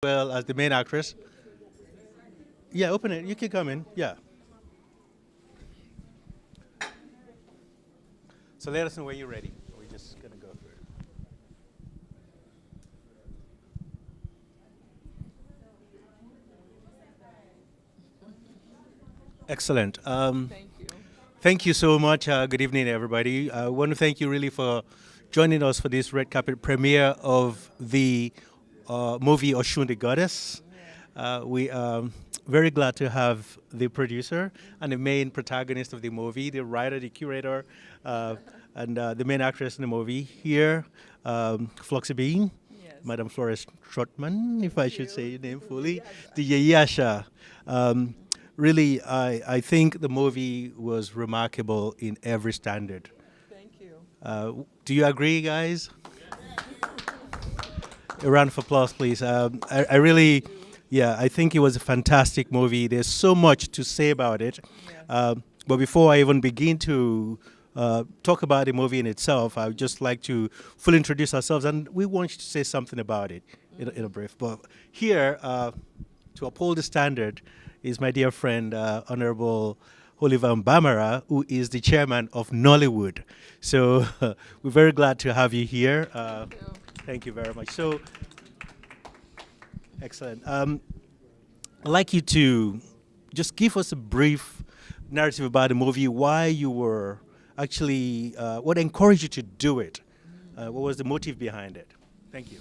well as the main actress. Yeah, open it. You can come in. Yeah. So let us know when you're ready. We're just gonna go through it. Excellent. Thank you. Thank you so much. Good evening, everybody. I want to thank you really for joining us for this red carpet premiere of the movie Oshun the Goddess. We are very glad to have the producer and the main protagonist of the movie, the writer, the curator, and the main actress in the movie here, Floxy Bean, Yes. Madam Flores Trotman, if I should you. say your name fully, the Yayasha. Really, I think the movie was remarkable in every standard. Thank you. Do you agree, guys? A round of applause, please. I really, yeah, I think it was a fantastic movie. There's so much to say about it. Yes. But before I even begin to talk about the movie in itself, I would just like to fully introduce ourselves, and we want you to say something about it in a brief. But here, to uphold the standard, is my dear friend, Honorable Oliver Mbamara, who is the chairman of Nollywood. So we're very glad to have you here. Thank you very much. So, excellent. I'd like you to just give us a brief narrative about the movie, why you were actually, what encouraged you to do it? What was the motive behind it? Thank you.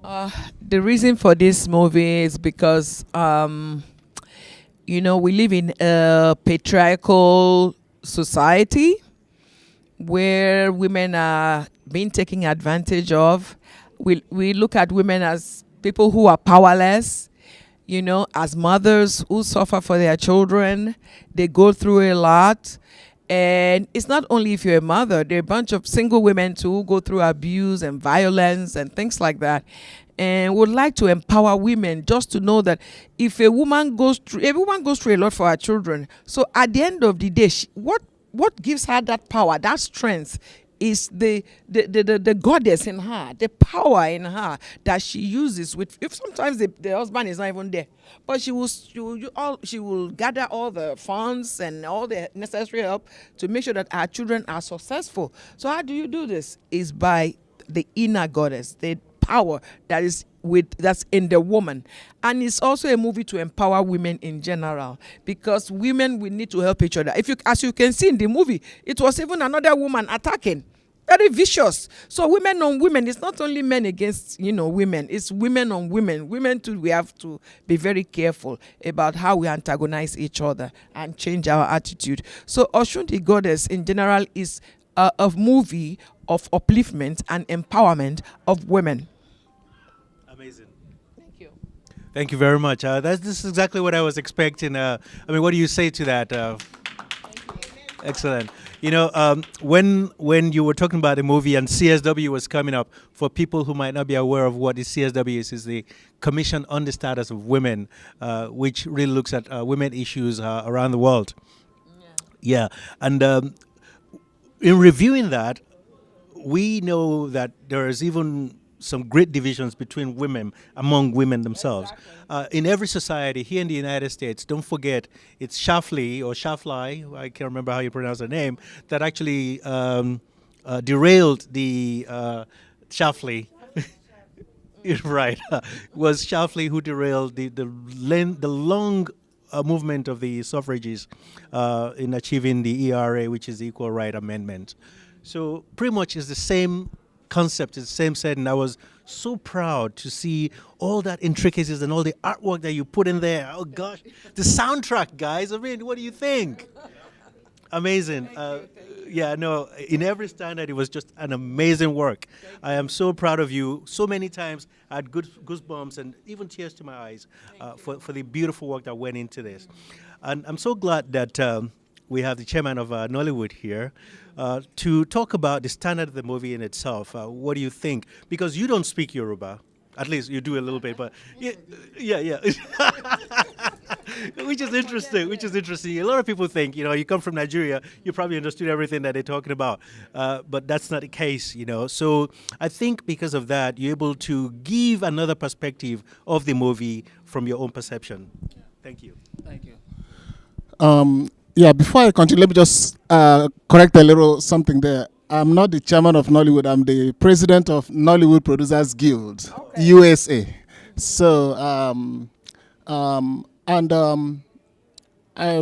The reason for this movie is because, we live in a patriarchal society where women are being taken advantage of. We look at women as people who are powerless, as mothers who suffer for their children. They go through a lot. And it's not only if you're a mother, there are a bunch of single women too who go through abuse and violence and things like that. And would like to empower women just to know that if a woman goes through a lot for her children. So at the end of the day, what gives her that power, that strength, is the goddess in her, the power in her that she uses with. If sometimes the husband is not even there, but she will gather all the funds and all the necessary help to make sure that our children are successful. So how do you do this? Is by the inner goddess, the power that's in the woman. And it's also a movie to empower women in general, because women will need to help each other. As you can see in the movie, it was even another woman attacking, very vicious. So women on women, it's not only men against women, it's women on women. Women too, we have to be very careful about how we antagonize each other and change our attitude. So Oshun the Goddess in general is a movie of upliftment and empowerment of women. Amazing. Thank you. Thank you very much. This is exactly what I was expecting. What do you say to that? Excellent. When you were talking about the movie and CSW was coming up, for people who might not be aware of what the CSW is the Commission on the Status of Women, which really looks at women issues around the world. Yeah. And in reviewing that, we know that there is even some great divisions between women, among women themselves. In every society here in the United States, don't forget, it's Shafli or Shafli, I can't remember how you pronounce her name, that actually derailed the Shafli. Right. Was Shafli who derailed the long movement of the suffragists in achieving the ERA, which is the Equal Right Amendment. So pretty much it's the same concept, it's the same setting. I was so proud to see all that intricacies and all the artwork that you put in there. Oh gosh, the soundtrack, guys. What do you think? Amazing. Yeah, no, in every standard, it was just an amazing work. I am so proud of you. So many times I had goosebumps and even tears to my eyes for the beautiful work that went into this. And I'm so glad that we have the chairman of Nollywood here to talk about the standard of the movie in itself. What do you think? Because you don't speak Yoruba. At least you do a little bit, but yeah, yeah. Which is interesting. Which is interesting. A lot of people think, you come from Nigeria, you probably understood everything that they're talking about, but that's not the case. So I think because of that, you're able to give another perspective of the movie from your own perception. Thank you. Thank you. Yeah, before I continue, let me just correct a little something there. I'm not the chairman of Nollywood. I'm the president of Nollywood Producers Guild, USA. So,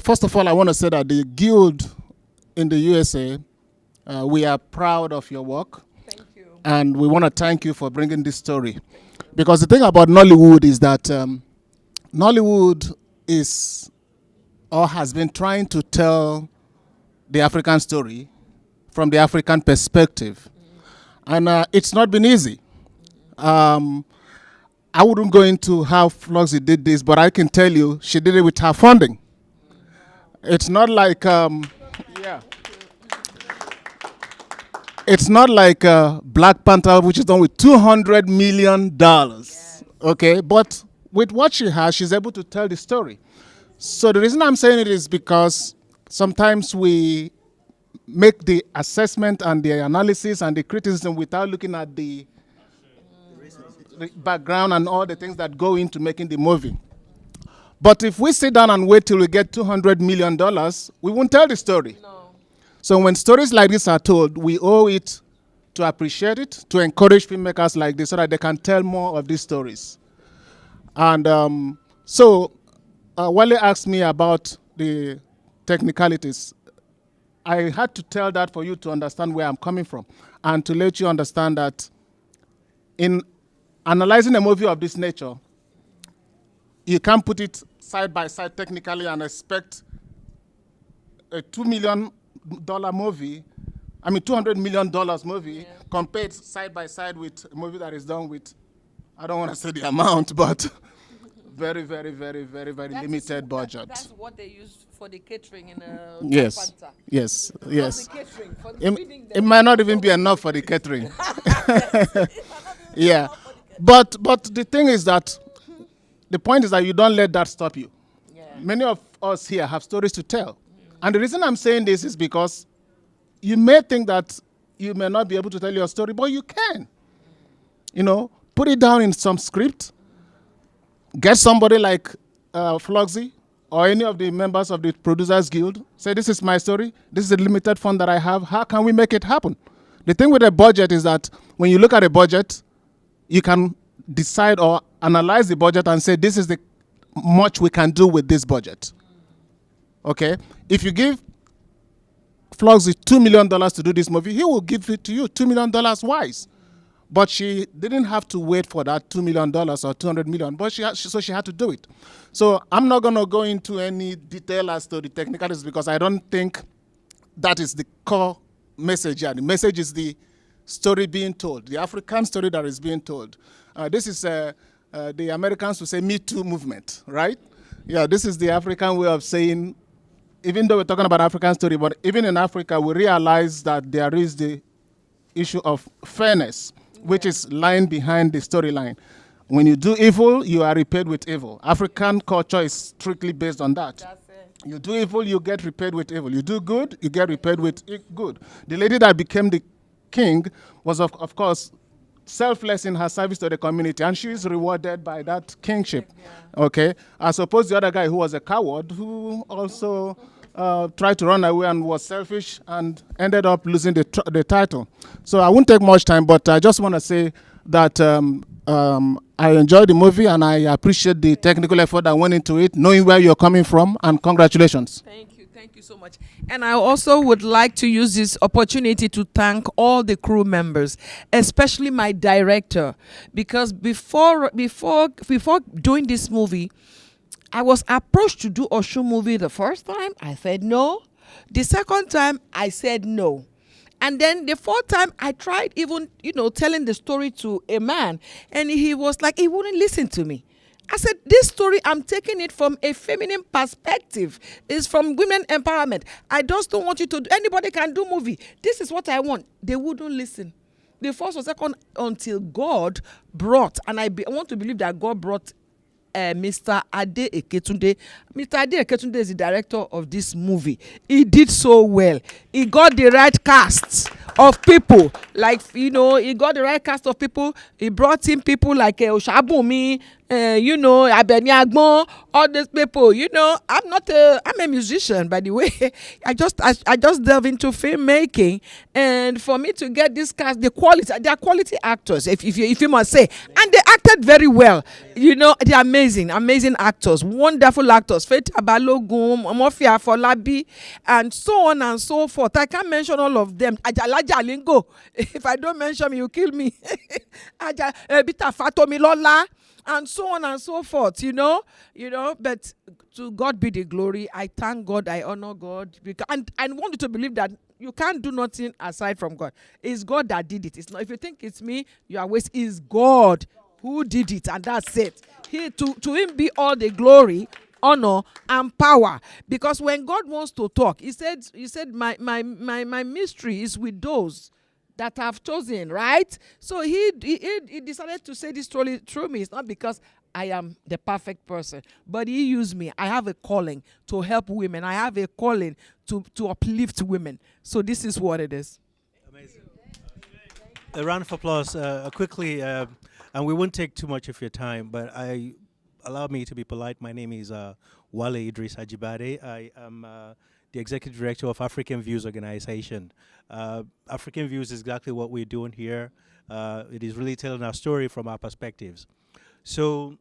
first of all, I want to say that the guild in the USA, we are proud of your work. Thank you. And we want to thank you for bringing this story. Because the thing about Nollywood is that Nollywood is or has been trying to tell the African story from the African perspective. And it's not been easy. I wouldn't go into how Floxy did this, but I can tell you she did it with her funding. It's not like, it's not like Black Panther, which is done with $200 million. Okay, but with what she has, she's able to tell the story. So the reason I'm saying it is because sometimes we make the assessment and the analysis and the criticism without looking at the background and all the things that go into making the movie. But if we sit down and wait till we get $200 million, we won't tell the story. No. So when stories like this are told, we owe it to appreciate it, to encourage filmmakers like this so that they can tell more of these stories. And Wale asked me about the technicalities. I had to tell that for you to understand where I'm coming from and to let you understand that in analyzing a movie of this nature, you can't put it side by side technically and expect a $2 million movie, $200 million movie, compared side by side with a movie that is done with, I don't want to say the amount, but very, very, very, very, very limited budget. That's what they use for the catering in Yes, Panta. yes, For yes. the catering, for the feeding It them. might not even be enough for the catering. Yeah, but the thing is that the point is that you don't let that stop you. Yeah. Many of us here have stories to tell. And the reason I'm saying this is because you may think that you may not be able to tell your story, but you can. Put it down in some script, get somebody like Floxy or any of the members of the Producers Guild, say, this is my story, this is a limited fund that I have, how can we make it happen? The thing with a budget is that when you look at a budget, you can decide or analyze the budget and say, this is the much we can do with this budget. Okay? If you give Floxy $2 million to do this movie, he will give it to you $2 million wise. But she didn't have to wait for that $2 million or $200 million, but she had to do it. So I'm not going to go into any detail as to the technicalities because I don't think that is the core message here. The message is the story being told, the African story that is being told. This is the Americans who say Me Too movement, right? Yeah, this is the African way of saying, even though we're talking about African story, but even in Africa, we realize that there is the issue of fairness, which is lying behind the storyline. When you do evil, you are repaid with evil. African culture is strictly based on that. That's it. You do evil, you get repaid with evil. You do good, you get repaid with good. The lady that became the king was, of course, selfless in her service to the community, and she is rewarded by that kingship. Yeah. Okay? As opposed to the other guy who was a coward, who also tried to run away and was selfish and ended up losing the title. So I won't take much time, but I just want to say that I enjoyed the movie and I appreciate the technical effort that went into it, knowing where you're coming from, and congratulations. Thank you so much. And I also would like to use this opportunity to thank all the crew members, especially my director, because before doing this movie, I was approached to do a show movie the first time. I said no. The second time, I said no. And then the fourth time, I tried even, telling the story to a man. And he was like, he wouldn't listen to me. I said, this story, I'm taking it from a feminine perspective. It's from women empowerment. I just don't want you to do, anybody can do movie. This is what I want. They wouldn't listen. the first or second until God brought, and I want to believe that God brought Mr. Ade Eketunde. Mr. Ade Eketunde is the director of this movie. He did so well. He got the right cast of people. Like, he got the right cast of people. He brought in people like Oshabumi, Abeni Agbon, all these people. I'm a musician, by the way. I just delve into filmmaking, and for me to get this cast, they are quality actors, if you must say, and they acted very well. They are amazing actors, wonderful actors. Faith Abalogun, Mofia Folabi, and so on and so forth. I can't mention all of them. Ajalaja Lingo. If I don't mention you kill me. Bita Fatomi Lola, and so on and so forth. But to God be the glory. I thank God. I honor God, because and I want you to believe that you can't do nothing aside from God. It's God that did it. It's not. If you think it's me, you are wasting. It's God who did it, and that's it. To him be all the glory, honor, and power. Because when God wants to talk, he said, my mystery is with those that have chosen, right? So he decided to say this truly through me. It's not because I am the perfect person, but he used me. I have a calling to help women. I have a calling to uplift women. So this is what it is. Amazing. A round of applause quickly, and we won't take too much of your time, but allow me to be polite. My name is Wale Idris Ajibade. I am the Executive Director of African Views Organization. African Views is exactly what we're doing here. It is really telling our story from our perspectives. So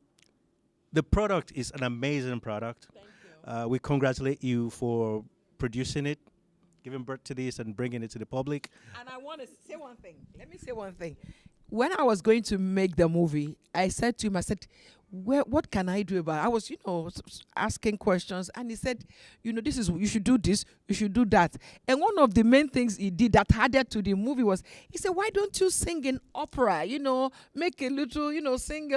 the product is an amazing product. Thank you. We congratulate you for producing it, giving birth to this and bringing it to the public. And I want to say one thing. Let me say one thing. When I was going to make the movie, I said to him, what can I do about it? I was, asking questions, and he said, you should do this, you should do that. And one of the main things he did that added to the movie was, he said, why don't you sing in opera? Make a little, sing.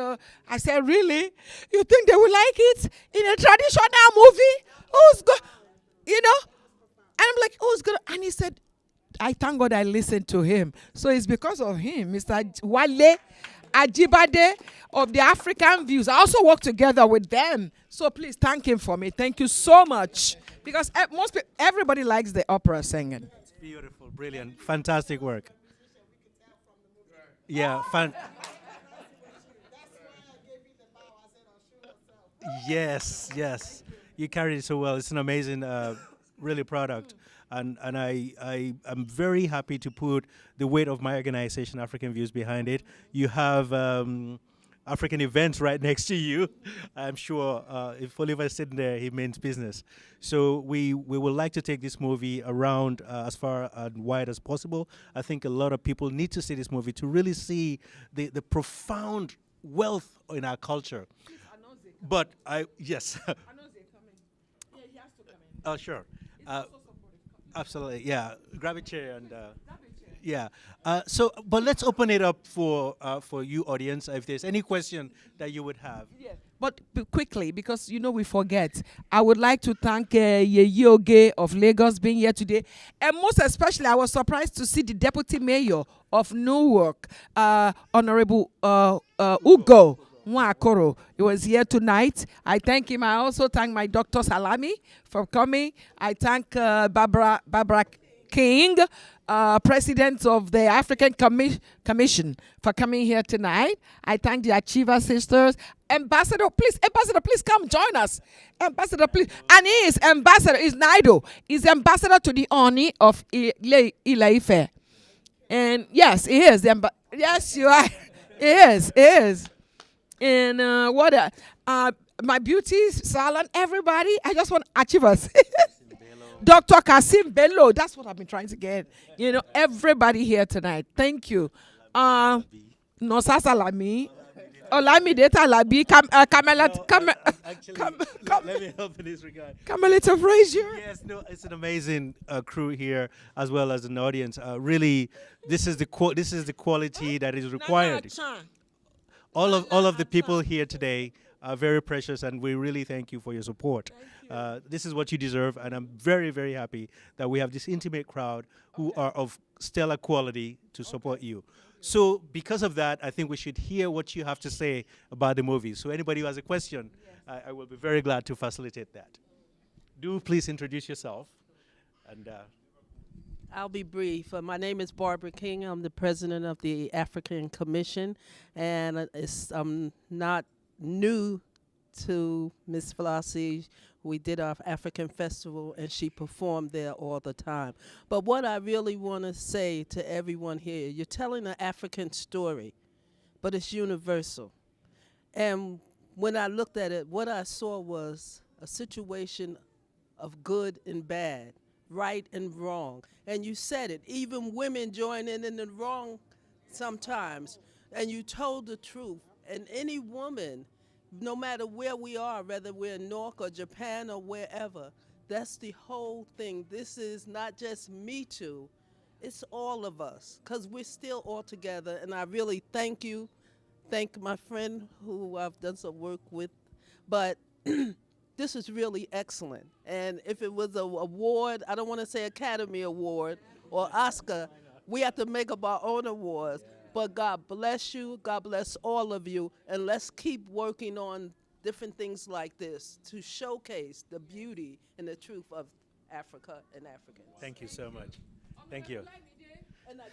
I said, really? You think they will like it in a traditional movie? Who's good? And I'm like, who's good? And he said, I thank God I listened to him. So it's because of him, Mr. Wale Ajibade of the African Views. I also work together with them. So please thank him for me. Thank you so much. Because everybody likes the opera singing. It's beautiful, brilliant, fantastic work. Yeah, Yes. You carried it so well. It's an amazing, really product. And I am very happy to put the weight of my organization, African Views, behind it. You have African Events right next to you. I'm sure if Oliver's sitting there, he means business. So we would like to take this movie around as far and wide as possible. I think a lot of people need to see this movie to really see the profound wealth in our culture. But yes. Oh, sure. Absolutely, yeah. Grab a chair and yeah. But let's open it up for you, audience. If there's any question that you would have. Yeah. But quickly, because we forget, I would like to thank Yeye Oge of Lagos being here today, and most especially, I was surprised to see the Deputy Mayor of Newark, Honorable Ugo Mwakoro. He was here tonight. I thank him. I also thank my Dr. Salami for coming. I thank Barbara King, President of the African Commission, for coming here tonight. I thank the Achiever Sisters. Ambassador, please come join us. Ambassador, please. And he is Ambassador, is Naido. He's Ambassador to the Oni of Ile-Ife. And yes, he is. Yes, you are. He is. And my beauty salon, everybody, I just want achievers. Dr. Kasim Bello, that's what I've been trying to get. Everybody here tonight. Thank you. Nosa Salami, Olamide Talabi, Let me help in this regard. Camelita Frazier. Yes, no, it's an amazing crew here as well as an audience. Really, this is the quality that is required. All of the people here today are very precious, and we really thank you for your support. This is what you deserve, and I'm very, very happy that we have this intimate crowd who are of stellar quality to support you. So because of that, I think we should hear what you have to say about the movie. So anybody who has a question, I will be very glad to facilitate that. Do please introduce yourself. And I'll be brief. My name is Barbara King. I'm the president of the African Commission, and I'm not new to Miss Flossie. We did our African festival, and she performed there all the time. But what I really want to say to everyone here, you're telling an African story, but it's universal. And when I looked at it, what I saw was a situation of good and bad, right and wrong. And you said it, even women join in the wrong sometimes. And you told the truth. And any woman, no matter where we are, whether we're in North or Japan or wherever, that's the whole thing. This is not just Me Too, it's all of us, because we're still all together. And I really thank you. Thank my friend who I've done some work with. But this is really excellent. And if it was an award, I don't want to say Academy Award or Oscar, we have to make up our own awards. But God bless you, God bless all of you, and let's keep working on different things like this to showcase the beauty and the truth of Africa and Africans. thank you so much. Thank you. And I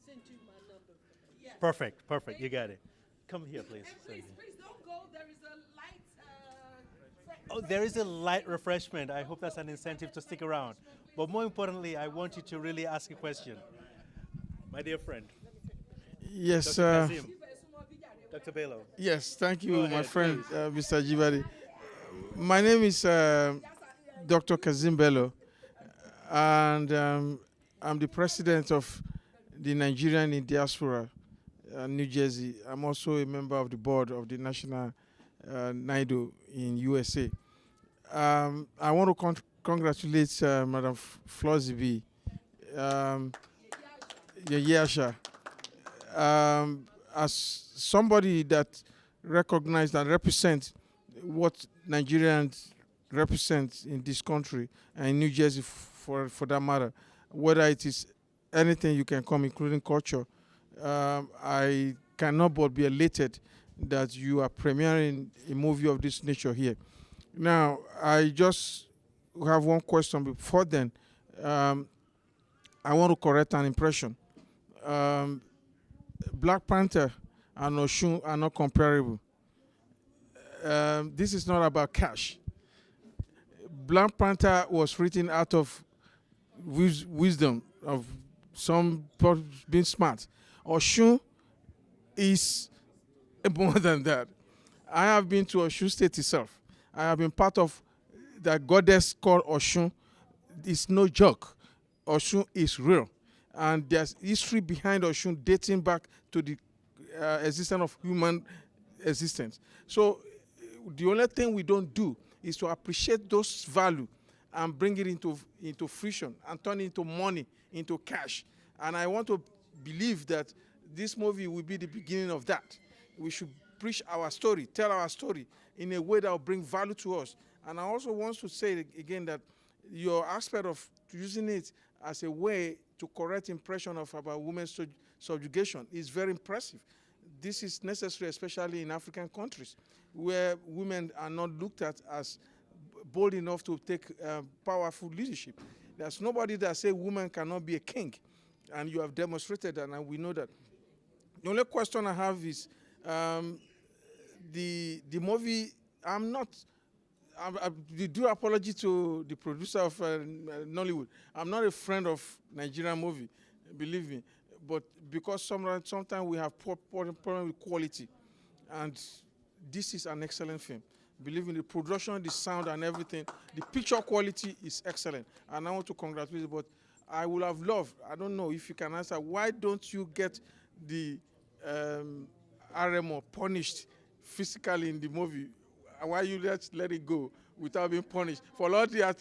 sent you my number. Perfect, perfect. You got it. Come here, please. Please don't go. There is a light. Oh, there is a light refreshment. I hope that's an incentive to stick around. But more importantly, I want you to really ask a question. My dear friend, Yes, Dr. Kazim, Dr. Bello. yes, thank you, Go my ahead, friend, please. Mr. Jibadi. My name is Dr. Kazim Bello, and I'm the president of the Nigerian in Diaspora, New Jersey. I'm also a member of the board of the National NIDO in USA. I want to congratulate Madam Flossie B. Yeyasha. As somebody that recognizes and represents what Nigerians represent in this country and in New Jersey for that matter, whether it is anything you can come, including culture, I cannot but be elated that you are premiering a movie of this nature here. Now, I just have one question before then. I want to correct an impression. Black Panther and Oshun are not comparable. This is not about cash. Black Panther was written out of wisdom of some being smart. Oshun is more than that. I have been to Oshun State itself. I have been part of the goddess called Oshun. It's no joke. Oshun is real. And there's history behind Oshun dating back to the existence of human existence. So the only thing we don't do is to appreciate those value and bring it into fruition and turn it into money, into cash. And I want to believe that this movie will be the beginning of that. We should preach our story, tell our story in a way that will bring value to us. And I also want to say again that your aspect of using it as a way to correct impression of about women's subjugation is very impressive. This is necessary, especially in African countries, where women are not looked at as bold enough to take powerful leadership. There's nobody that says women cannot be a king, and you have demonstrated that, and we know that. The only question I have is the movie. I do apology to the producer of Nollywood. I'm not a friend of Nigerian movie, believe me. But because sometimes we have problem with quality, and this is an excellent film. Believe me, the production, the sound, and everything, the picture quality is excellent. And I want to congratulate you. But I would have loved. I don't know if you can answer. Why don't you get the RMO punished physically in the movie? Why you let it go without being punished for all the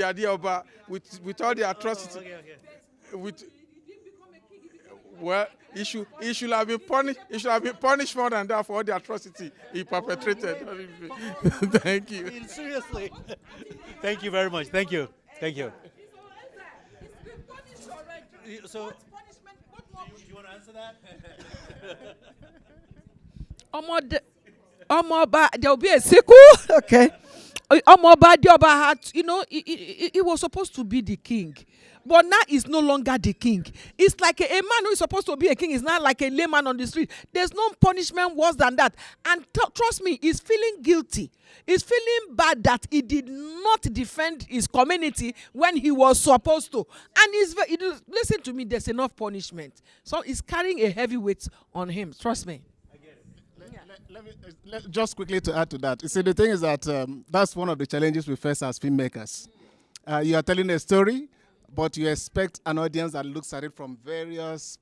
idea about with all the atrocity? Okay. With well, he should have been punished. He should have been punished more than that for all the atrocity he perpetrated. Thank you. I mean, seriously. Thank you very much. Thank you. It's been punished already. So What punishment? What you want to answer that? There will be a sequel. Okay. Dioba had, he was supposed to be the king. But now he's no longer the king. It's like a man who is supposed to be a king is not like a layman on the street. There's no punishment worse than that. And trust me, he's feeling guilty. He's feeling bad that he did not defend his community when he was supposed to. And listen to me, there's enough punishment. So he's carrying a heavy weight on him. Trust me. Just quickly to add to that. You see, the thing is that that's one of the challenges we face as filmmakers. You are telling a story, but you expect an audience that looks at it from various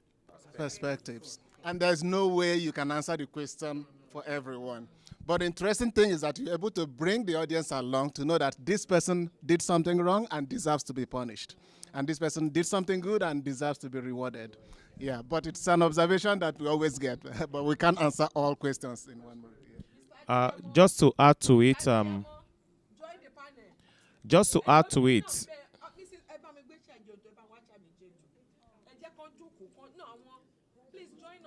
perspectives. And there's no way you can answer the question for everyone. But the interesting thing is that you're able to bring the audience along to know that this person did something wrong and deserves to be punished. And this person did something good and deserves to be rewarded. Yeah, but it's an observation that we always get, but we can't answer all questions in one movie. Just to add to it, please join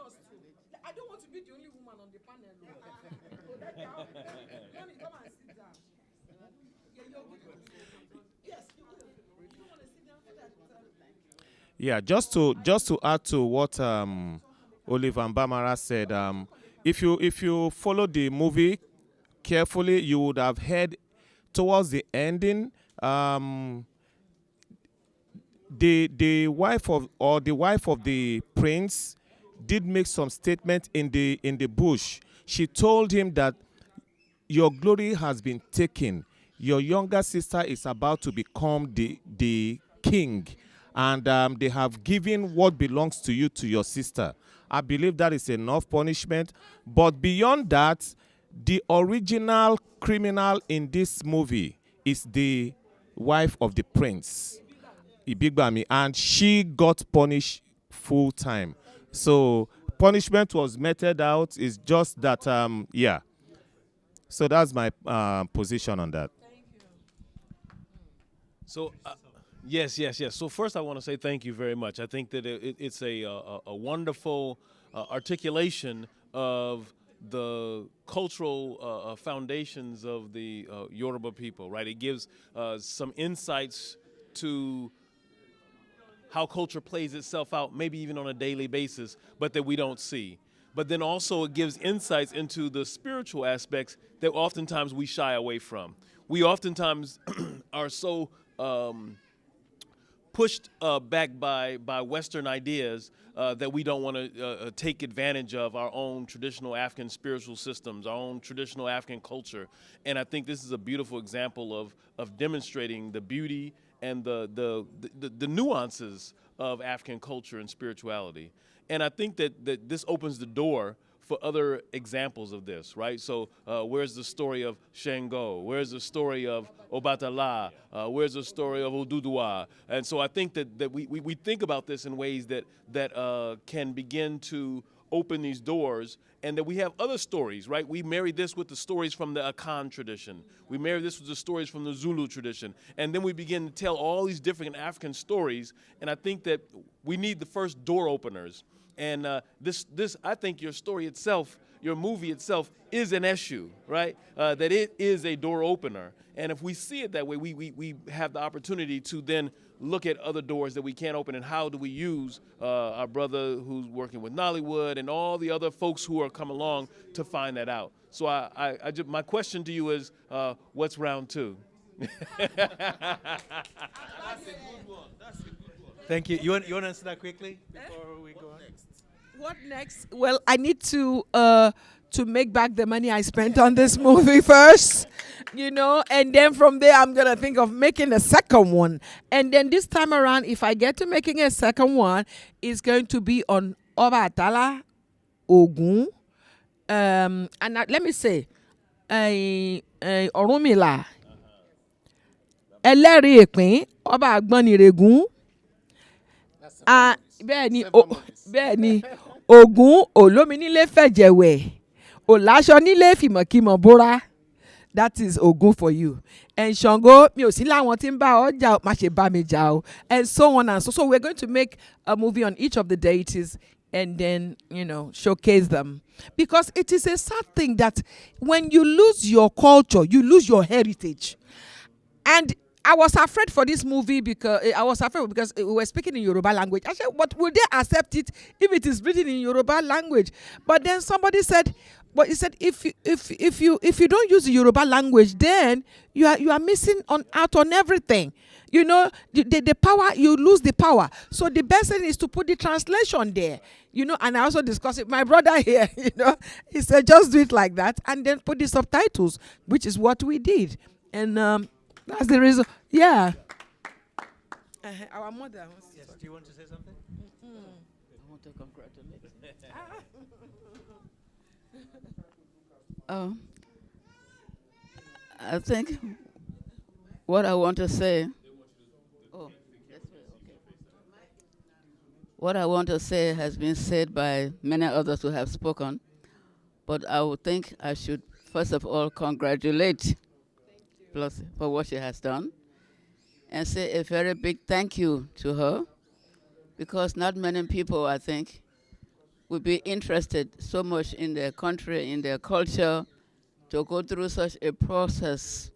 us too. I don't want to be the only woman on the panel. Mommy, come and sit down. Yes, you want to sit down so that yeah, just to add to what Oliver and Bamara said, if you follow the movie carefully, you would have heard towards the ending, the wife of the prince did make some statement in the bush. She told him that your glory has been taken. Your younger sister is about to become the king. And they have given what belongs to you to your sister. I believe that is enough punishment. But beyond that, the original criminal in this movie is the wife of the prince, Ibigbami, and she got punished full time. So punishment was meted out. It's just that, yeah. So that's my position on that. So. Yes. So first I want to say thank you very much. I think that it's a wonderful articulation of the cultural foundations of the Yoruba people, right? It gives some insights to how culture plays itself out, maybe even on a daily basis, but that we don't see. But then also it gives insights into the spiritual aspects that oftentimes we shy away from. We oftentimes are so pushed back by Western ideas that we don't want to take advantage of our own traditional African spiritual systems, our own traditional African culture. And I think this is a beautiful example of demonstrating the beauty and the nuances of African culture and spirituality. And I think that this opens the door for other examples of this, right? So where's the story of Shango? Where's the story of Obatala? Where's the story of Oduduwa? And so I think that we think about this in ways that can begin to open these doors, and that we have other stories, right? We marry this with the stories from the Akan tradition. We marry this with the stories from the Zulu tradition. And then we begin to tell all these different African stories, and I think that we need the first door openers. And this, I think your story itself, your movie itself is an issue, right? That it is a door opener. And if we see it that way, we have the opportunity to then look at other doors that we can't open, and how do we use our brother who's working with Nollywood and all the other folks who are coming along to find that out. So my question to you is, what's round two? That's a good one. Thank you. You want to answer that quickly before we go on? What next? Well, I need to make back the money I spent on this movie first, and then from there I'm gonna think of making a second one. And then this time around, if I get to making a second one, it's going to be on Obatala, Ogun, and let me say, Orunmila, Ẹlẹ́rìí Ìpín, Ọba Àgbọnnìrègún, bẹ́ẹ̀ ni Ògún olómi nílé fẹ̀jẹ̀wẹ̀, òláṣọ nílé fìmọ̀kìmọ̀ bóra, that is Ogun for you. And Shango, mi ò sí láwọn tí ń bá ọ jà, má ṣe bá mi jà o. And so on and so. So we're going to make a movie on each of the deities and then, showcase them. Because it is a sad thing that when you lose your culture, you lose your heritage. And I was afraid for this movie because we were speaking in Yoruba language. I said, but will they accept it if it is written in Yoruba language? But then somebody said, but he said, if you don't use the Yoruba language, then you are missing out on everything. The power, you lose the power. So the best thing is to put the translation there. And I also discussed it with my brother here. He said just do it like that and then put the subtitles, which is what we did. And that's the reason. Yeah. Our mother. Yes. Do you want to say something? I want to congratulate. I think what I want to say. Oh, that's right, okay. What I want to say has been said by many others who have spoken, but I would think I should first of all congratulate Plus for what she has done and say a very big thank you to her, because not many people, I think, would be interested so much in their country, in their culture, to go through such a process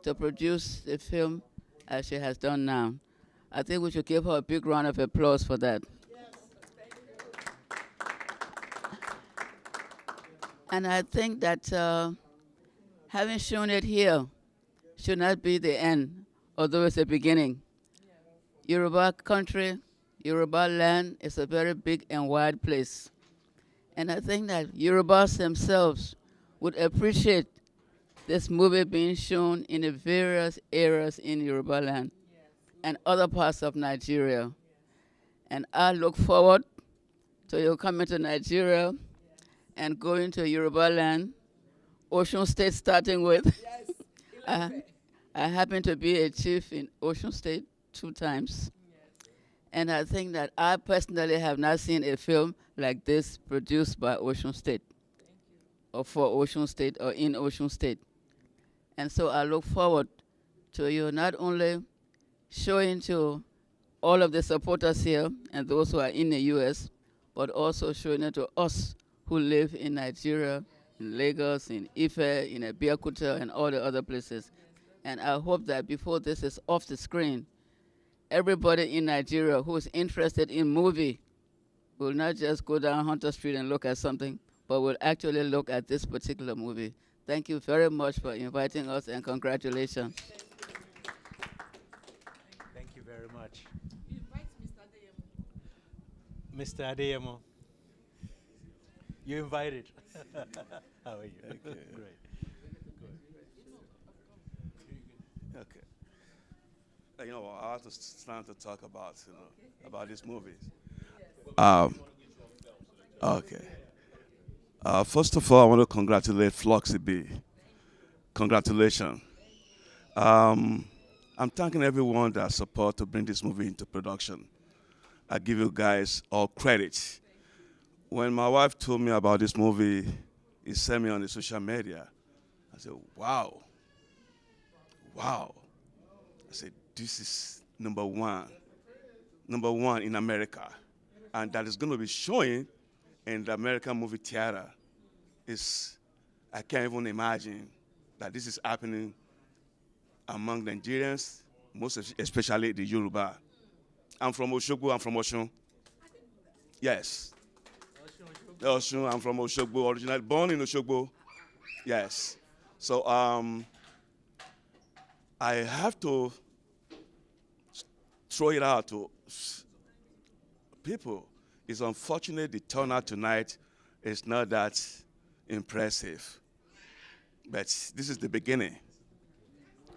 to produce the film as she has done now. I think we should give her a big round of applause for that. And I think that having shown it here should not be the end, although it's the beginning. Yoruba country, Yoruba land is a very big and wide place. And I think that Yorubas themselves would appreciate this movie being shown in the various areas in Yoruba land and other parts of Nigeria. And I look forward to you coming to Nigeria and going to Yoruba land, Osun State starting with. Yes. I happen to be a chief in Osun State 2 times. And I think that I personally have not seen a film like this produced by Osun State, or for Osun State, or in Osun State. And so I look forward to you not only showing to all of the supporters here and those who are in the US, but also showing it to us who live in Nigeria, in Lagos, in Ife, in Abeokuta, and all the other places. And I hope that before this is off the screen, everybody in Nigeria who is interested in movie will not just go down Hunter Street and look at something, but will actually look at this particular movie. Thank you very much for inviting us, and congratulations. Thank you very much. Mr. Adeyemo. You invited. How are you? Okay. Great. Okay. I have to stand to talk about, about this movie. Okay. First of all, I want to congratulate Floxy B. Congratulations. I'm thanking everyone that support to bring this movie into production. I give you guys all credit. When my wife told me about this movie, he sent me on the social media. I said, wow. Wow. I said, this is number one in America. And that is going to be showing in the American movie theater. I can't even imagine that this is happening among the Nigerians, most especially the Yoruba. I'm from Oshogbo, I'm from Osun. Yes. Osun, I'm from Oshogbo, originally born in Oshogbo. Yes. So I have to throw it out to people. It's unfortunate the turnout tonight is not that impressive. But this is the beginning.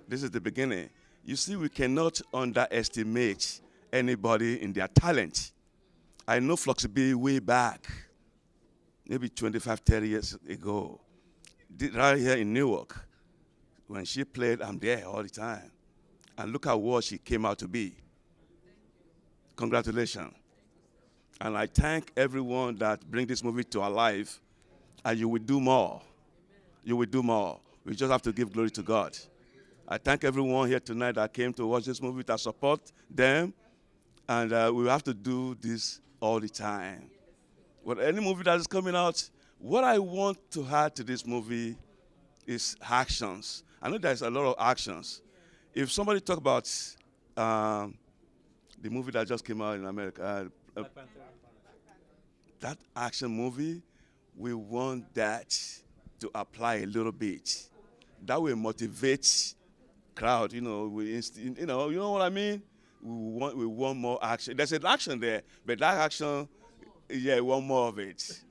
This is the beginning. You see, we cannot underestimate anybody in their talent. I know Floxy B way back, maybe 25, 30 years ago, right here in Newark. When she played, I'm there all the time. And look at what she came out to be. Congratulations. And I thank everyone that bring this movie to our life, and you will do more. You will do more. We just have to give glory to God. I thank everyone here tonight that came to watch this movie, that support them, and we have to do this all the time. With any movie that is coming out, what I want to add to this movie is actions. I know there's a lot of actions. If somebody talk about the movie that just came out in America, that action movie, we want that to apply a little bit. That will motivate crowd. You know, you know what I mean. We want more action. There's an action there, but that action, yeah, we want more of it.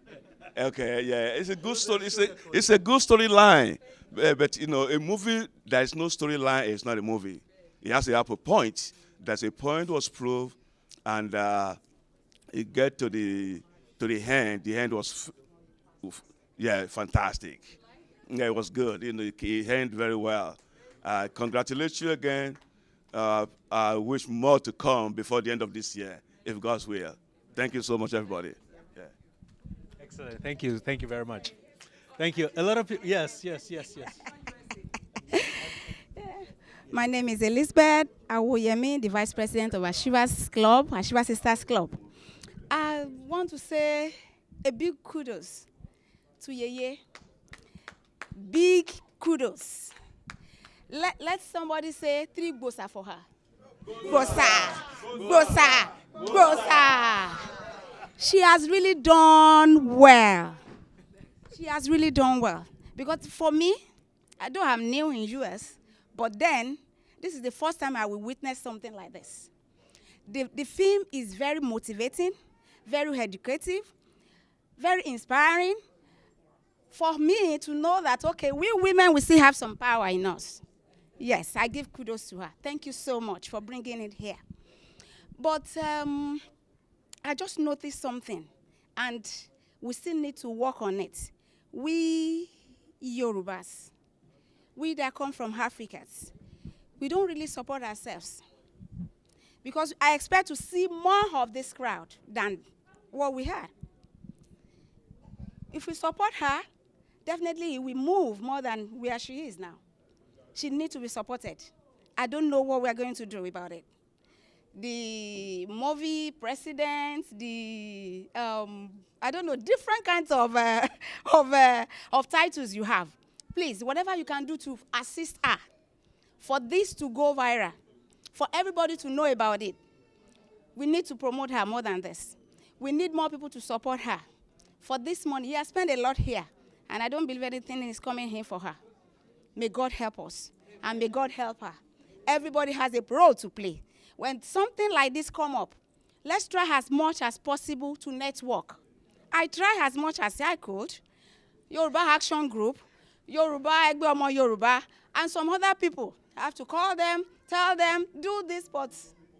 Okay, yeah, it's a good story. It's a good storyline, but you know, a movie that is no storyline is not a movie. It has to have a point. That a point was proved, and it get to the end. The end was, yeah, fantastic. Yeah, it was good. You know, it ended very well. Congratulate you again. I wish more to come before the end of this year, if God's will. Thank you so much, everybody. Yeah. Excellent. Thank you. Thank you very much. Thank you. A lot of people. Yes. My name is Elizabeth Awoyemi, the Vice President of Ashiva's Club, Ashiva Sisters Club. I want to say a big kudos to Yeye. Big kudos. Let somebody say 3 gbosa for her. Gbosa, gbosa, gbosa. She has really done well. She has really done well. Because for me, although I'm new in US, but then this is the first time I will witness something like this. The film is very motivating, very educative, very inspiring. For me to know that, okay, we women, we still have some power in us. Yes, I give kudos to her. Thank you so much for bringing it here. But I just noticed something, and we still need to work on it. We Yorubas, we that come from Africans, we don't really support ourselves. Because I expect to see more of this crowd than what we had. If we support her, definitely we move more than where she is now. She needs to be supported. I don't know what we're going to do about it. The movie president, I don't know, different kinds of titles you have. Please, whatever you can do to assist her for this to go viral, for everybody to know about it. We need to promote her more than this. We need more people to support her. For this money, he has spent a lot here, and I don't believe anything is coming here for her. May God help us, and may God help her. Everybody has a role to play. When something like this come up, let's try as much as possible to network. I try as much as I could. Yoruba Action Group, Yoruba Egbe Omo Yoruba, and some other people. I have to call them, tell them, do this, but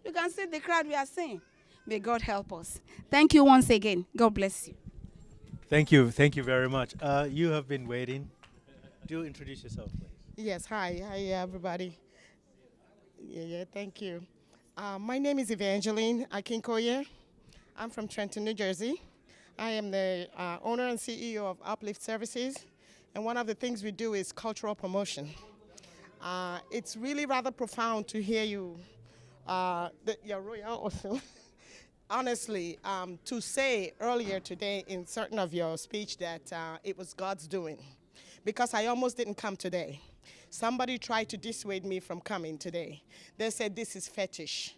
you can see the crowd we are seeing. May God help us. Thank you once again. God bless you. Thank you. Thank you very much. You have been waiting. Do introduce yourself, please. Yes, hi everybody. Yeah, thank you. My name is Evangeline Akinkoye. I'm from Trenton, New Jersey. I am the owner and CEO of Uplift Services, and one of the things we do is cultural promotion. It's really rather profound to hear you, you're royal also. Honestly, to say earlier today in certain of your speech that it was God's doing, because I almost didn't come today. Somebody tried to dissuade me from coming today. They said this is fetish.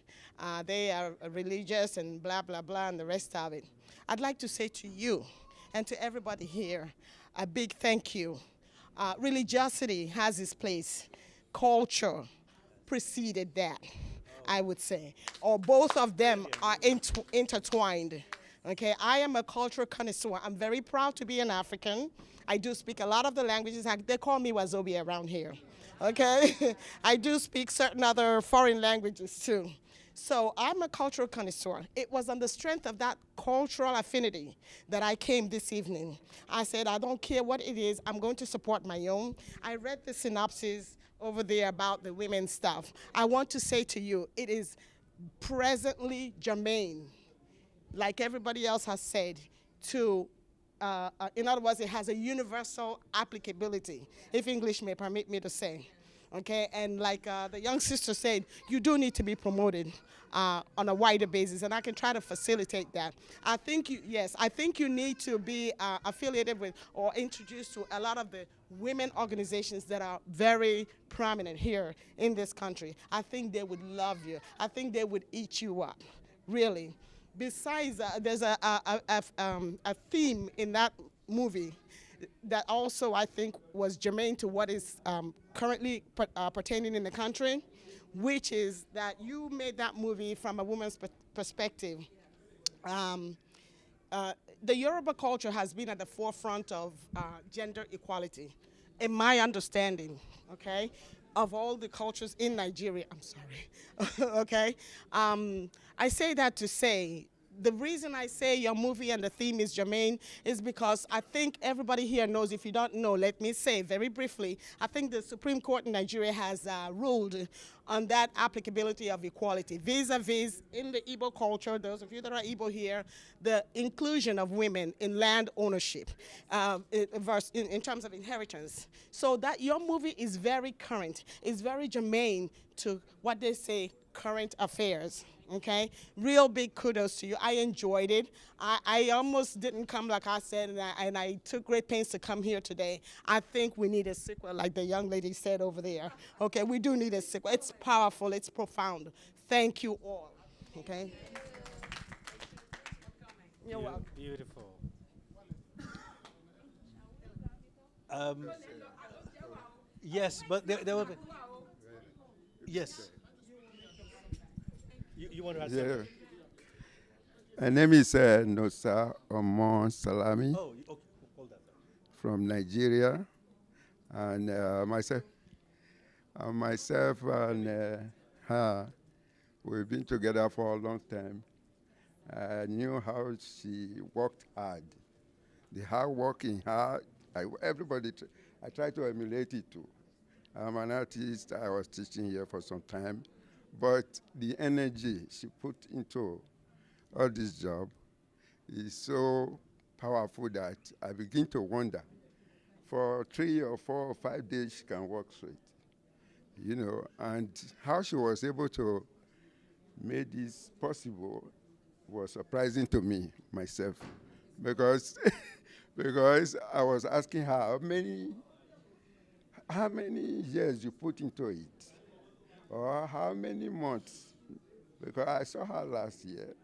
They are religious and blah, blah, blah, and the rest of it. I'd like to say to you and to everybody here, a big thank you. Religiosity has its place. Culture preceded that, I would say. Or both of them are intertwined. Okay, I am a cultural connoisseur. I'm very proud to be an African. I do speak a lot of the languages. They call me Wazobia around here. Okay, I do speak certain other foreign languages too. So I'm a cultural connoisseur. It was on the strength of that cultural affinity that I came this evening. I said, I don't care what it is, I'm going to support my own. I read the synopsis over there about the women's stuff. I want to say to you, it is presently germane, like everybody else has said, to in other words, it has a universal applicability, if English may permit me to say. Okay, and like the young sister said, you do need to be promoted on a wider basis, and I can try to facilitate that. I think I think you need to be affiliated with or introduced to a lot of the women organizations that are very prominent here in this country. I think they would love you. I think they would eat you up, really. Besides, there's a theme in that movie that also I think was germane to what is currently pertaining in the country, which is that you made that movie from a woman's perspective. The Yoruba culture has been at the forefront of gender equality, in my understanding, okay, of all the cultures in Nigeria. I'm sorry, okay? I say that to say, the reason I say your movie and the theme is germane is because I think everybody here knows. If you don't know, let me say very briefly, I think the Supreme Court in Nigeria has ruled on that applicability of equality, vis-a-vis in the Igbo culture, those of you that are Igbo here, the inclusion of women in land ownership in terms of inheritance. So that your movie is very current, is very germane to what they say current affairs. Okay, real big kudos to you. I enjoyed it. I almost didn't come, like I said, and I took great pains to come here today. I think we need a sequel, like the young lady said over there. Okay, we do need a sequel. It's powerful, it's profound. Thank you all. Okay. You're welcome. Beautiful. Yes, but there will be. Yes. You want to ask something? My name is Nosa Omon Salami. Oh, okay. Hold that. From Nigeria, and myself and her, we've been together for a long time. I knew how she worked hard. The hard work in her, I try to emulate it too. I'm an artist. I was teaching here for some time. But the energy she put into all this job is so powerful that I begin to wonder. For 3 or 4 or 5 days, she can work straight, you know. And how she was able to make this possible was surprising to me, myself, because because I was asking her how many years you put into it. Or how many months? Because I saw her last year,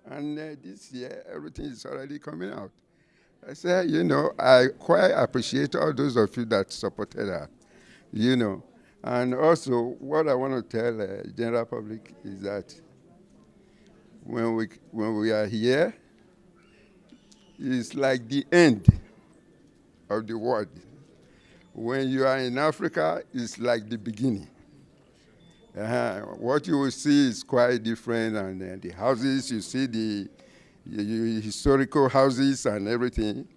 and this year everything is already coming out. I said, you know, I quite appreciate all those of you that supported her, you know. And also, what I want to tell the general public is that when we are here, it's like the end of the world. When you are in Africa, it's like the beginning. What you will see is quite different, and the houses, you see the historical houses and everything.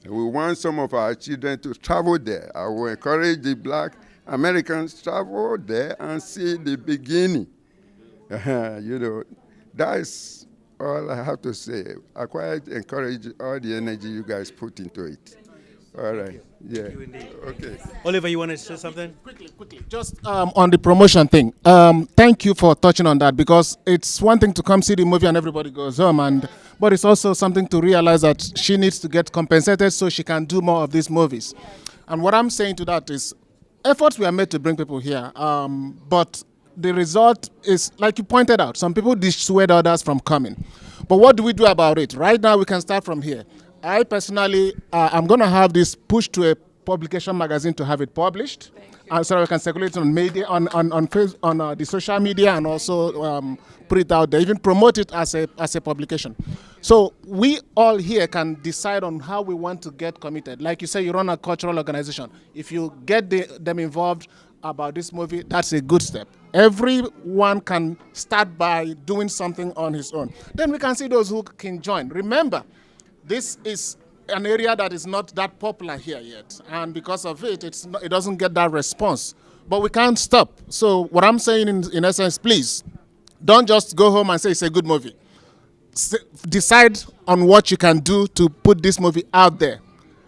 And we want some of our children to travel there. I will encourage the Black Americans to travel there and see the beginning. You know, that's all I have to say. I quite encourage all the energy you guys put into it. All right. Yeah. Thank you indeed. Okay. Oliver, you want to say something? Quickly. Just on the promotion thing. Thank you for touching on that, because it's one thing to come see the movie and everybody goes home, but it's also something to realize that she needs to get compensated so she can do more of these movies. And what I'm saying to that is, efforts were made to bring people here, but the result is, like you pointed out, some people dissuade others from coming. But what do we do about it? Right now, we can start from here. I personally, I'm going to have this pushed to a publication magazine to have it published, so we can circulate on media, on the social media, and also put it out there, even promote it as a publication. So we all here can decide on how we want to get committed. Like you say, you run a cultural organization. If you get them involved about this movie, that's a good step. Everyone can start by doing something on his own. Then we can see those who can join. Remember, this is an area that is not that popular here yet, and because of it, it doesn't get that response. But we can't stop. So what I'm saying in essence, please, don't just go home and say it's a good movie. decide on what you can do to put this movie out there.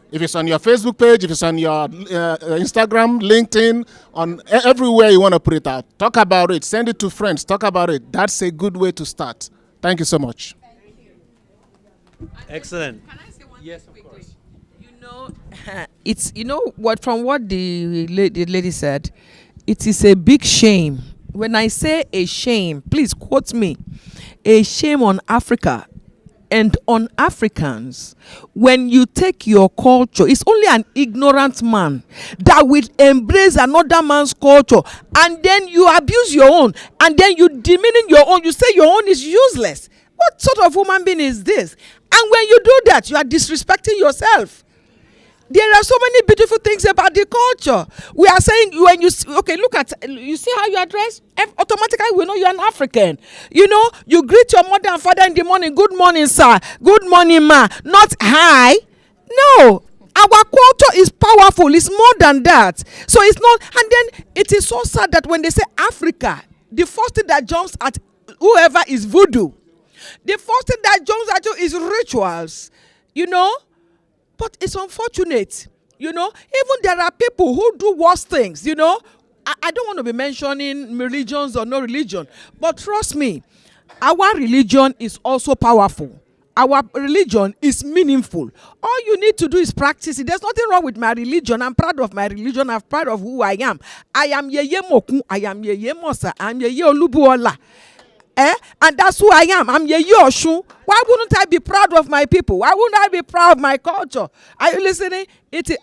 If it's on your Facebook page, if it's on your Instagram, LinkedIn, on everywhere you want to put it out, talk about it, send it to friends, talk about it. That's a good way to start. Thank you so much. Excellent. Can I say one Yes, thing of quickly? course. You know, it's what from what the lady said, it is a big shame. When I say a shame, please quote me. A shame on Africa and on Africans when you take your culture. It's only an ignorant man that will embrace another man's culture, and then you abuse your own, and then you demean your own. You say your own is useless. What sort of human being is this? And when you do that, you are disrespecting yourself. There are so many beautiful things about the culture. We are saying when you look at, you see how you address, automatically we know you're an African. You know, you greet your mother and father in the morning. Good morning, sir. Good morning, ma. Not hi. No, our culture is powerful. It's more than that. So it's not. And then it is so sad that when they say Africa, the first thing that jumps at whoever is voodoo. The first thing that jumps at you is rituals. You know. But it's unfortunate, you know. Even there are people who do worse things, you know. I don't want to be mentioning religions or no religion, but trust me, our religion is also powerful. Our religion is meaningful. All you need to do is practice it. There's nothing wrong with my religion. I'm proud of my religion. I'm proud of who I am. I am Yeye Moku. I am Yeye Mosa. I'm Yeye Olubuola. And that's who I am. I'm Yeye Oshun. Why wouldn't I be proud of my people? Why wouldn't I be proud of my culture? Are you listening?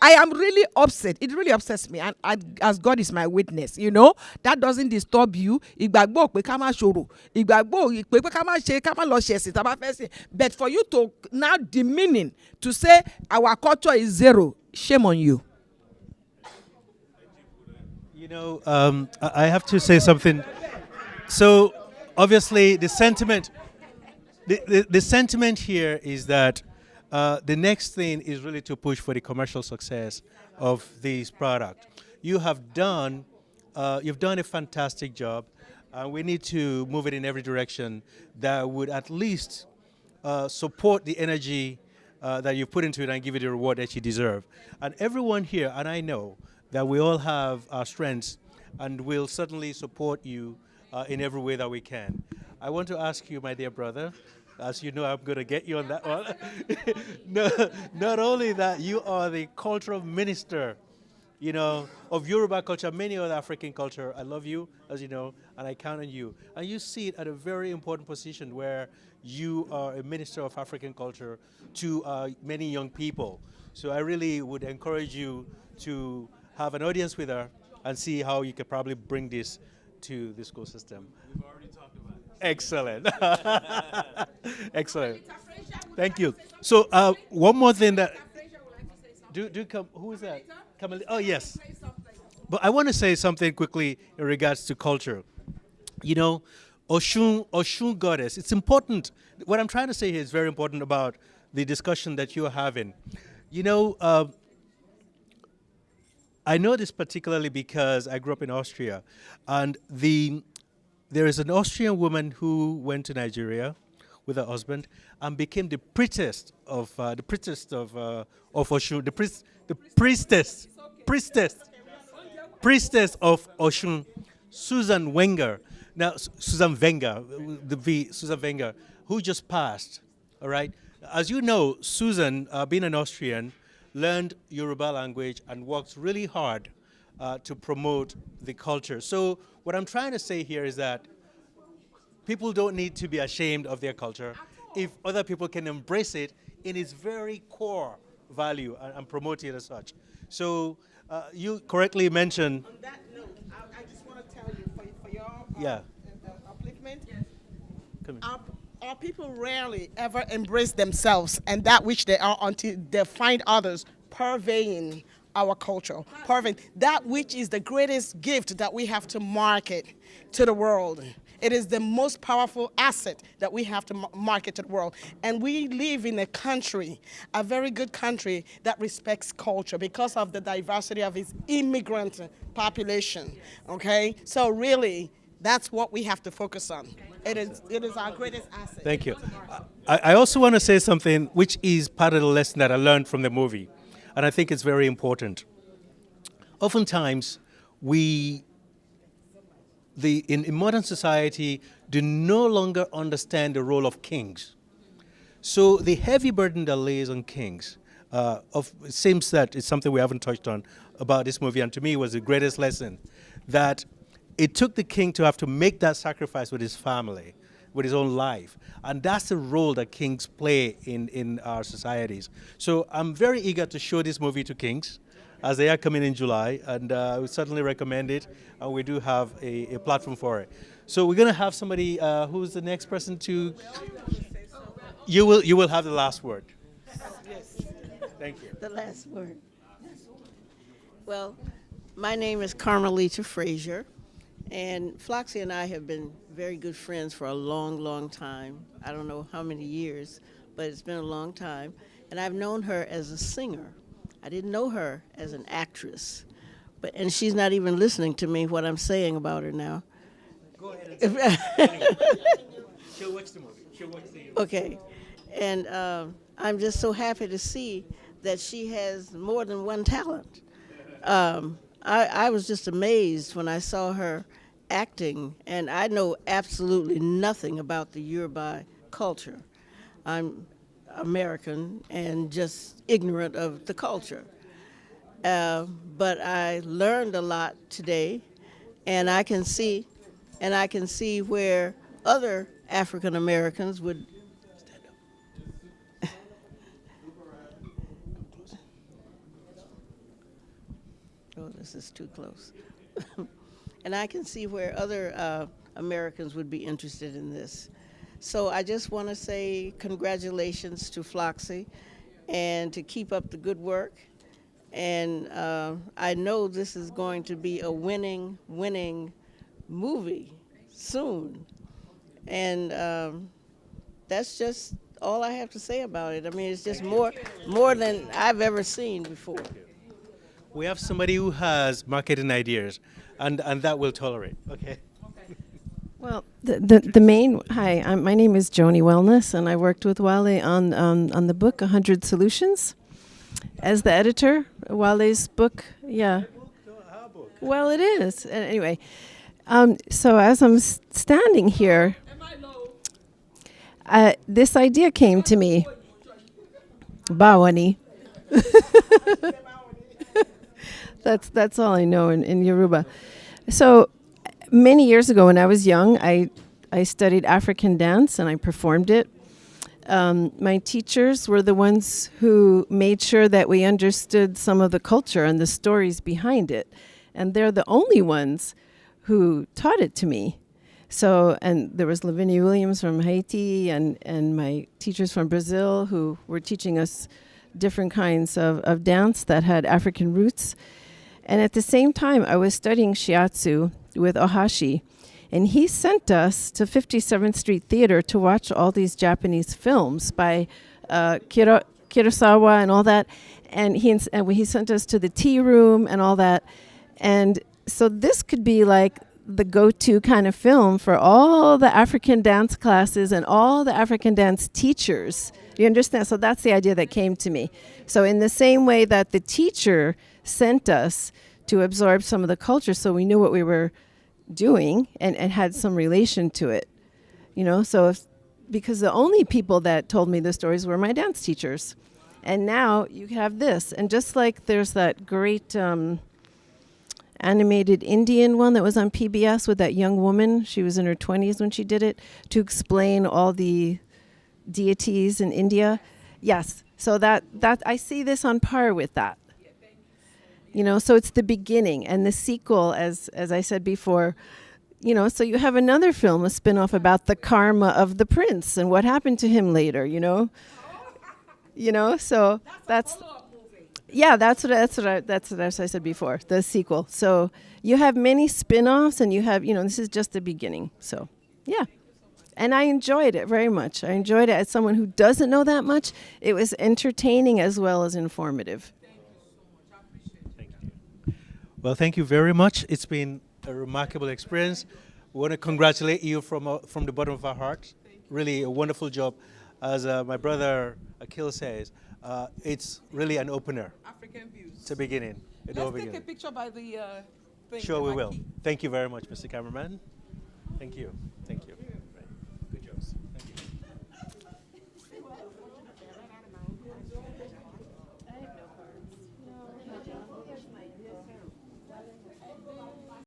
I am really upset. It really upsets me. And as God is my witness, you know, that doesn't disturb you. Ìgbàgbọ́ pé ká má ṣòro. Ìgbàgbọ́ pé ká má ṣe, ká má lọ ṣe ẹ̀sìn tá bá fẹ́ sìn. But for you to now demeaning to say our culture is zero, shame on you. You know, I have to say something. So, obviously, the sentiment here is that the next thing is really to push for the commercial success of this product. You've done a fantastic job. We need to move it in every direction that would at least support the energy that you put into it and give it the reward that you deserve. And everyone here, and I know that we all have our strengths, and we'll certainly support you in every way that we can. I want to ask you, my dear brother, as you know, I'm going to get you on that one. No, not only that, you are the cultural minister, you know, of Yoruba culture, many other African culture. I love you, as you know, and I count on you. And you see it at a very important position where you are a minister of African culture to many young people. So I really would encourage you to have an audience with her and see how you could probably bring this to the school system. We've already talked about it. Excellent. Excellent. Thank you. So one more thing that do come. Who is that? Oh yes. But I want to say something quickly in regards to culture. You know, Oshun goddess. It's important. What I'm trying to say here is very important about the discussion that you are having. You know, I know this particularly because I grew up in Austria, and there is an Austrian woman who went to Nigeria with her husband and became the priestess of Oshun, the priestess of Oshun, Susan Wenger. Now, Susan Wenger, who just passed. All right. As you know, Susan, being an Austrian, learned Yoruba language and worked really hard to promote the culture. So what I'm trying to say here is that people don't need to be ashamed of their culture if other people can embrace it in its very core value and promote it as such. So you correctly mentioned. On that note, I just want to tell you for your upliftment, our people rarely ever embrace themselves and that which they are until they find others purveying our culture, purveying that which is the greatest gift that we have to market to the world. It is the most powerful asset that we have to market to the world. And we live in a country, a very good country, that respects culture because of the diversity of its immigrant population, okay? So really, That's what we have to focus on. It is our greatest asset. Thank you. I also want to say something which is part of the lesson that I learned from the movie, and I think it's very important. Oftentimes, in modern society, do no longer understand the role of kings. So the heavy burden that lays on kings, it seems that it's something we haven't touched on about this movie, and to me it was the greatest lesson, that it took the king to have to make that sacrifice with his family, with his own life. And that's the role that kings play in our societies. So I'm very eager to show this movie to kings as they are coming in July, and I would certainly recommend it. And we do have a platform for it. So we're going to have somebody, who's the next person to... You will have the last word. Yes. Thank you. The last word. Well, my name is Carmelita Frazier, and Floxy and I have been very good friends for a long, long time. I don't know how many years, but it's been a long time. And I've known her as a singer. I didn't know her as an actress. And she's not even listening to me, what I'm saying about her now. Go ahead and she'll watch the movie. She'll watch the movie. Okay. And I'm just so happy to see that she has more than one talent. I was just amazed when I saw her acting, and I know absolutely nothing about the Yoruba culture. I'm American and just ignorant of the culture. But I learned a lot today, and I can see where other African Americans would oh, this is too close. And I can see where other Americans would be interested in this. So I just want to say congratulations to Floxy and to keep up the good work. And I know this is going to be a winning movie soon. And that's just all I have to say about it. I mean, it's just more than I've ever seen before. We have somebody who has marketing ideas, and that will tolerate. Okay. Well, the main my name is Joni Wellness, and I worked with Wale on the book 100 Solutions as the editor. Wale's book, yeah. Well, it is. Anyway, so as I'm standing here, this idea came to me. Bawani. That's all I know in Yoruba. So many years ago when I was young, I studied African dance and I performed it. My teachers were the ones who made sure that we understood some of the culture and the stories behind it. And they're the only ones who taught it to me. So, and there was Lavinia Williams from Haiti and my teachers from Brazil who were teaching us different kinds of dance that had African roots. And at the same time, I was studying shiatsu with Ohashi, and he sent us to 57th Street Theater to watch all these Japanese films by Kurosawa and all that. And he sent us to the tea room and all that. And so this could be like the go-to kind of film for all the African dance classes and all the African dance teachers. You understand? So that's the idea that came to me. So in the same way that the teacher sent us to absorb some of the culture so we knew what we were doing and had some relation to it. You know, so because the only people that told me the stories were my dance teachers. And now you have this. And just like there's that great animated Indian one that was on PBS with that young woman, she was in her 20s when she did it, to explain all the deities in India. Yes, so that I see this on par with that. You know, so it's the beginning, and the sequel, as I said before, you know, so you have another film, a spin-off about the karma of the prince and what happened to him later, you know. You know, so that's what I said before, the sequel. So you have many spin-offs, and you have, you know, this is just the beginning. So, yeah. And I enjoyed it very much. I enjoyed it as someone who doesn't know that much. It was entertaining as well as informative. Well, thank you very much. It's been a remarkable experience. We want to congratulate you from the bottom of our hearts. Really a wonderful job. As my brother Akil says, it's really an opener. African views. It's a beginning. Let's take a picture by the thing. Sure, we will. marquee. Thank you very much, Mr. Cameraman. Thank you.